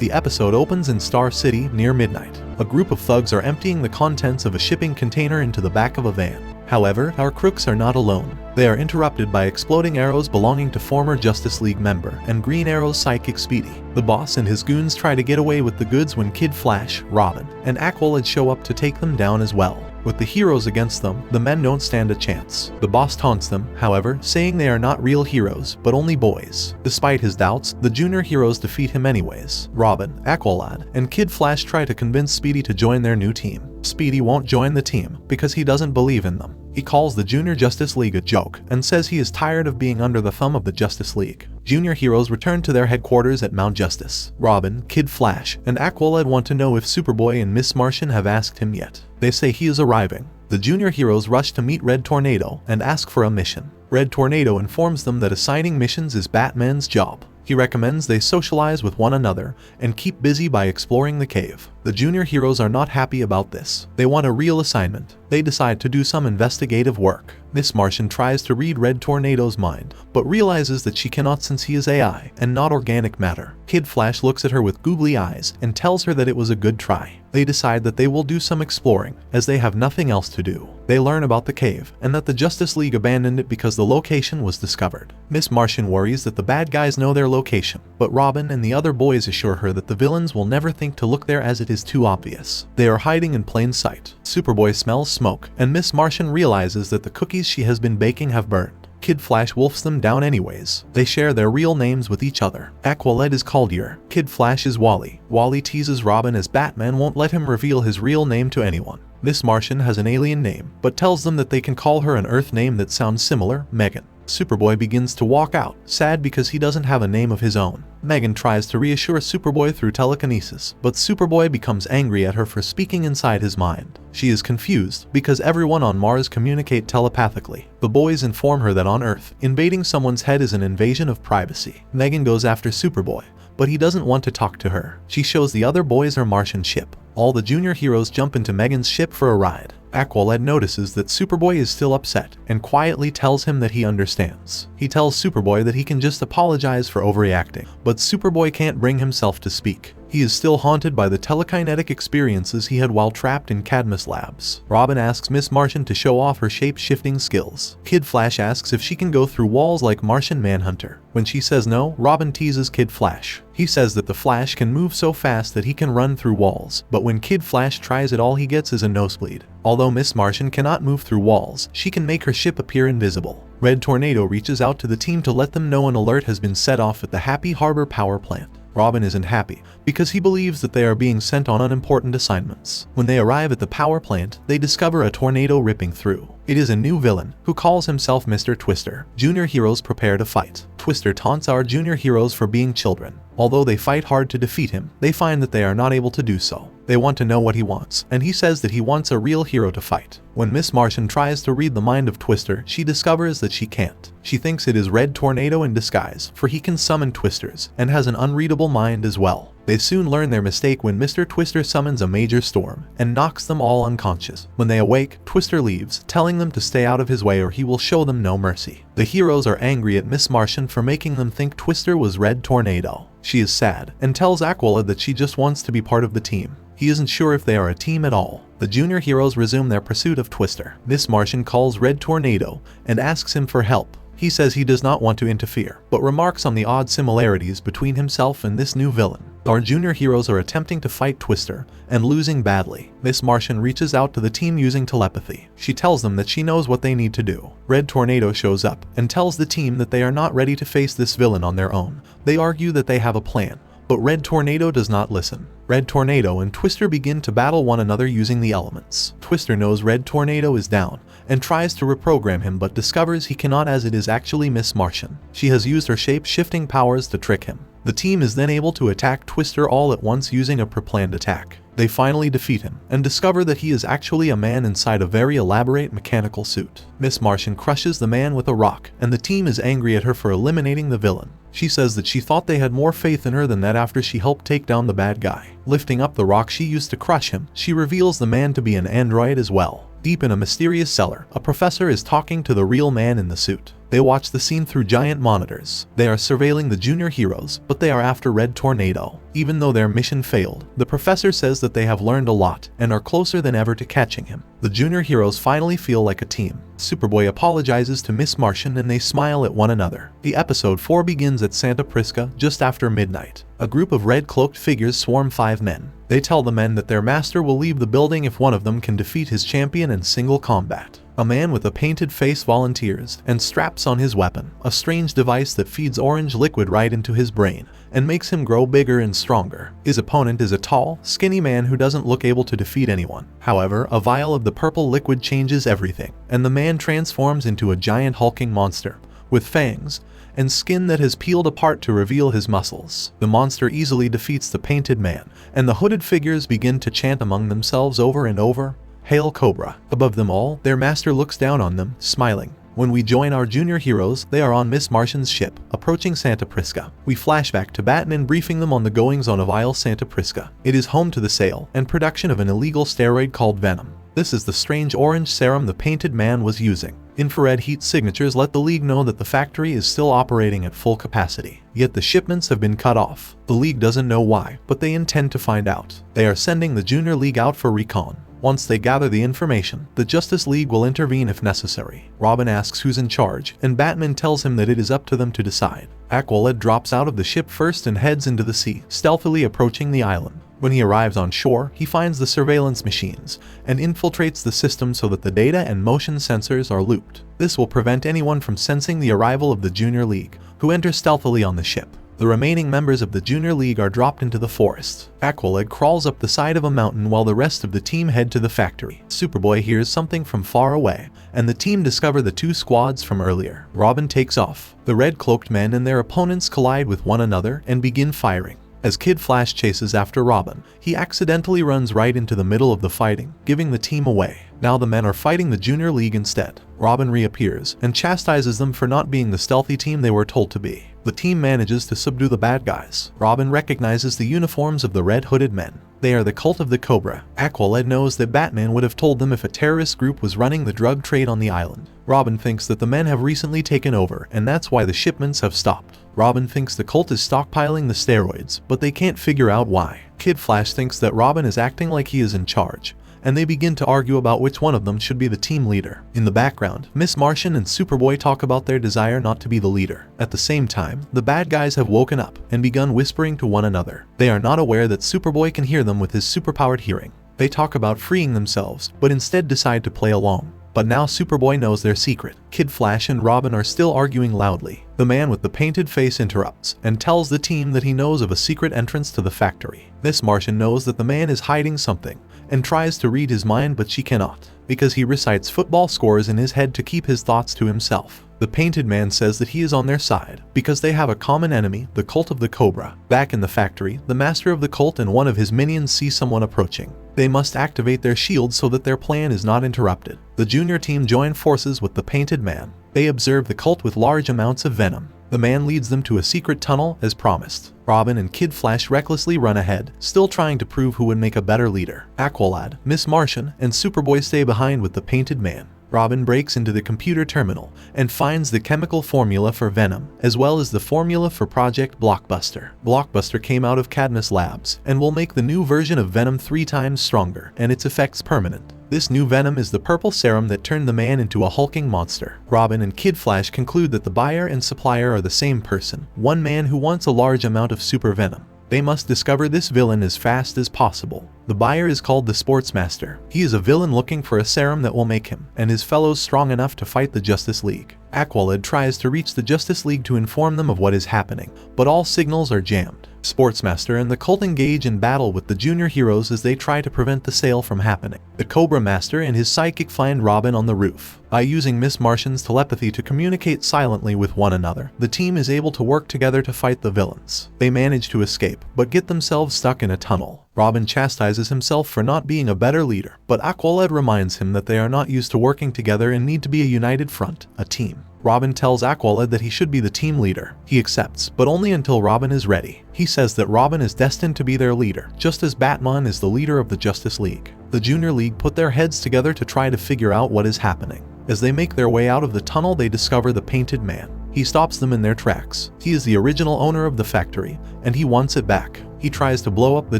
The episode opens in Star City near midnight. A group of thugs are emptying the contents of a shipping container into the back of a van. However, our crooks are not alone. They are interrupted by exploding arrows belonging to former Justice League member and Green Arrow's sidekick Speedy. The boss and his goons try to get away with the goods when Kid Flash, Robin, and Aqualad show up to take them down as well. With the heroes against them, the men don't stand a chance. The boss taunts them, however, saying they are not real heroes, but only boys. Despite his doubts, the junior heroes defeat him anyways. Robin, Aqualad, and Kid Flash try to convince Speedy to join their new team. Speedy won't join the team because he doesn't believe in them. He calls the Junior Justice League a joke and says he is tired of being under the thumb of the Justice League. Junior heroes return to their headquarters at Mount Justice. Robin, Kid Flash, and Aqualad want to know if Superboy and Miss Martian have asked him yet. They say he is arriving. The junior heroes rush to meet Red Tornado and ask for a mission. Red Tornado informs them that assigning missions is Batman's job. He recommends they socialize with one another and keep busy by exploring the cave. The junior heroes are not happy about this. They want a real assignment. They decide to do some investigative work. Miss Martian tries to read Red Tornado's mind, but realizes that she cannot since he is AI and not organic matter. Kid Flash looks at her with googly eyes and tells her that it was a good try. They decide that they will do some exploring, as they have nothing else to do. They learn about the cave, and that the Justice League abandoned it because the location was discovered. Miss Martian worries that the bad guys know their location, but Robin and the other boys assure her that the villains will never think to look there as it is too obvious. They are hiding in plain sight. Superboy smells smoke, and Miss Martian realizes that the cookies she has been baking have burned. Kid Flash wolfs them down anyways. They share their real names with each other. Aqualad is called Yer. Kid Flash is Wally. Wally teases Robin as Batman won't let him reveal his real name to anyone. Miss Martian has an alien name, but tells them that they can call her an Earth name that sounds similar, Megan. Superboy begins to walk out, sad because he doesn't have a name of his own. Megan tries to reassure Superboy through telekinesis, but Superboy becomes angry at her for speaking inside his mind. She is confused because everyone on Mars communicate telepathically. The boys inform her that on Earth, invading someone's head is an invasion of privacy. Megan goes after Superboy, but he doesn't want to talk to her. She shows the other boys her Martian ship. All the junior heroes jump into Megan's ship for a ride. Aqualad notices that Superboy is still upset and quietly tells him that he understands. He tells Superboy that he can just apologize for overreacting, but Superboy can't bring himself to speak. He is still haunted by the telekinetic experiences he had while trapped in Cadmus Labs. Robin asks Miss Martian to show off her shape-shifting skills. Kid Flash asks if she can go through walls like Martian Manhunter. When she says no, Robin teases Kid Flash. He says that the Flash can move so fast that he can run through walls, but when Kid Flash tries it, all he gets is a nosebleed. Although Miss Martian cannot move through walls, she can make her ship appear invisible. Red Tornado reaches out to the team to let them know an alert has been set off at the Happy Harbor power plant. Robin isn't happy because he believes that they are being sent on unimportant assignments. When they arrive at the power plant, they discover a tornado ripping through. It is a new villain who calls himself Mr. Twister. Junior heroes prepare to fight. Twister taunts our junior heroes for being children. Although they fight hard to defeat him, they find that they are not able to do so. They want to know what he wants, and he says that he wants a real hero to fight. When Miss Martian tries to read the mind of Twister, she discovers that she can't. She thinks it is Red Tornado in disguise, for he can summon Twisters, and has an unreadable mind as well. They soon learn their mistake when Mr. Twister summons a major storm and knocks them all unconscious. When they awake, Twister leaves, telling them to stay out of his way or he will show them no mercy. The heroes are angry at Miss Martian for making them think Twister was Red Tornado. She is sad and tells Aqualad that she just wants to be part of the team. He isn't sure if they are a team at all. The junior heroes resume their pursuit of Twister. Miss Martian calls Red Tornado and asks him for help. He says he does not want to interfere, but remarks on the odd similarities between himself and this new villain. Our junior heroes are attempting to fight Twister and losing badly. Miss Martian reaches out to the team using telepathy. She tells them that she knows what they need to do. Red Tornado shows up and tells the team that they are not ready to face this villain on their own. They argue that they have a plan, but Red Tornado does not listen. Red Tornado and Twister begin to battle one another using the elements. Twister knows Red Tornado is down and tries to reprogram him but discovers he cannot as it is actually Miss Martian. She has used her shape-shifting powers to trick him. The team is then able to attack Twister all at once using a pre-planned attack. They finally defeat him and discover that he is actually a man inside a very elaborate mechanical suit. Miss Martian crushes the man with a rock and the team is angry at her for eliminating the villain. She says that she thought they had more faith in her than that after she helped take down the bad guy. Lifting up the rock she used to crush him, she reveals the man to be an android as well. Deep in a mysterious cellar, a professor is talking to the real man in the suit. They watch the scene through giant monitors. They are surveilling the junior heroes, but they are after Red Tornado. Even though their mission failed, the professor says that they have learned a lot and are closer than ever to catching him. The junior heroes finally feel like a team. Superboy apologizes to Miss Martian and they smile at one another. The episode 4 begins at Santa Prisca just after midnight. A group of red-cloaked figures swarm 5 men. They tell the men that their master will leave the building if one of them can defeat his champion in single combat. A man with a painted face volunteers and straps on his weapon, a strange device that feeds orange liquid right into his brain and makes him grow bigger and stronger. His opponent is a tall, skinny man who doesn't look able to defeat anyone. However, a vial of the purple liquid changes everything, and the man transforms into a giant hulking monster with fangs and skin that has peeled apart to reveal his muscles. The monster easily defeats the painted man, and the hooded figures begin to chant among themselves over and over, "Hail Cobra." Above them all, their master looks down on them, smiling. When we join our junior heroes, they are on Miss Martian's ship, approaching Santa Prisca. We flashback to Batman briefing them on the goings-on of Isle Santa Prisca. It is home to the sale and production of an illegal steroid called Venom. This is the strange orange serum the painted man was using. Infrared heat signatures let the League know that the factory is still operating at full capacity. Yet the shipments have been cut off. The League doesn't know why, but they intend to find out. They are sending the Junior League out for recon. Once they gather the information, the Justice League will intervene if necessary. Robin asks who's in charge, and Batman tells him that it is up to them to decide. Aqualad drops out of the ship first and heads into the sea, stealthily approaching the island. When he arrives on shore, he finds the surveillance machines and infiltrates the system so that the data and motion sensors are looped. This will prevent anyone from sensing the arrival of the Junior League, who enter stealthily on the ship. The remaining members of the Junior League are dropped into the forest. Aqualad crawls up the side of a mountain while the rest of the team head to the factory. Superboy hears something from far away, and the team discover the 2 squads from earlier. Robin takes off. The red-cloaked men and their opponents collide with one another and begin firing. As Kid Flash chases after Robin, he accidentally runs right into the middle of the fighting, giving the team away. Now the men are fighting the Junior League instead. Robin reappears and chastises them for not being the stealthy team they were told to be. The team manages to subdue the bad guys. Robin recognizes the uniforms of the red-hooded men. They are the Cult of the Cobra. Aqualad knows that Batman would have told them if a terrorist group was running the drug trade on the island. Robin thinks that the men have recently taken over, and that's why the shipments have stopped. Robin thinks the cult is stockpiling the steroids, but they can't figure out why. Kid Flash thinks that Robin is acting like he is in charge, and they begin to argue about which one of them should be the team leader. In the background, Miss Martian and Superboy talk about their desire not to be the leader. At the same time, the bad guys have woken up and begun whispering to one another. They are not aware that Superboy can hear them with his superpowered hearing. They talk about freeing themselves, but instead decide to play along. But now Superboy knows their secret. Kid Flash and Robin are still arguing loudly. The man with the painted face interrupts and tells the team that he knows of a secret entrance to the factory. Miss Martian knows that the man is hiding something and tries to read his mind, but she cannot, because he recites football scores in his head to keep his thoughts to himself. The painted man says that he is on their side because they have a common enemy, the Cult of the Cobra. Back in the factory, the master of the cult and one of his minions see someone approaching. They must activate their shields so that their plan is not interrupted. The junior team join forces with the painted man. They observe the cult with large amounts of venom. The man leads them to a secret tunnel as promised. Robin and Kid Flash recklessly run ahead, still trying to prove who would make a better leader. Aqualad, Miss Martian, and Superboy stay behind with the painted man. Robin breaks into the computer terminal and finds the chemical formula for Venom, as well as the formula for Project Blockbuster. Blockbuster came out of Cadmus Labs and will make the new version of Venom 3 times stronger and its effects permanent. This new Venom is the purple serum that turned the man into a hulking monster. Robin and Kid Flash conclude that the buyer and supplier are the same person, one man who wants a large amount of super venom. They must discover this villain as fast as possible. The buyer is called the Sportsmaster. He is a villain looking for a serum that will make him and his fellows strong enough to fight the Justice League. Aqualad tries to reach the Justice League to inform them of what is happening, but all signals are jammed. Sportsmaster and the cult engage in battle with the junior heroes as they try to prevent the sale from happening. The Cobra Master and his sidekick find Robin on the roof. By using Miss Martian's telepathy to communicate silently with one another, the team is able to work together to fight the villains. They manage to escape, but get themselves stuck in a tunnel. Robin chastises himself for not being a better leader, but Aqualad reminds him that they are not used to working together and need to be a united front, a team. Robin tells Aqualad that he should be the team leader. He accepts, but only until Robin is ready. He says that Robin is destined to be their leader, just as Batman is the leader of the Justice League. The Junior League put their heads together to try to figure out what is happening. As they make their way out of the tunnel, they discover the Painted Man. He stops them in their tracks. He is the original owner of the factory, and he wants it back. He tries to blow up the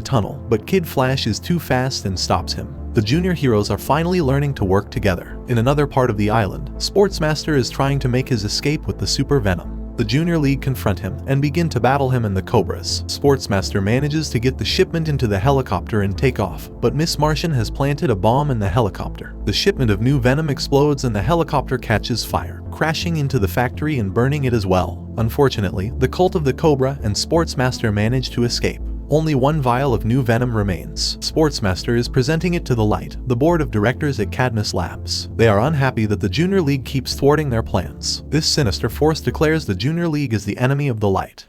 tunnel, but Kid Flash is too fast and stops him. The junior heroes are finally learning to work together. In another part of the island, Sportsmaster is trying to make his escape with the Super Venom. The Junior League confront him and begin to battle him and the Cobras. Sportsmaster manages to get the shipment into the helicopter and take off, but Miss Martian has planted a bomb in the helicopter. The shipment of new Venom explodes and the helicopter catches fire, crashing into the factory and burning it as well. Unfortunately, the cult of the Cobra and Sportsmaster manage to escape. Only one vial of new Venom remains. Sportsmaster is presenting it to the Light, the board of directors at Cadmus Labs. They are unhappy that the Junior League keeps thwarting their plans. This sinister force declares the Junior League is the enemy of the Light.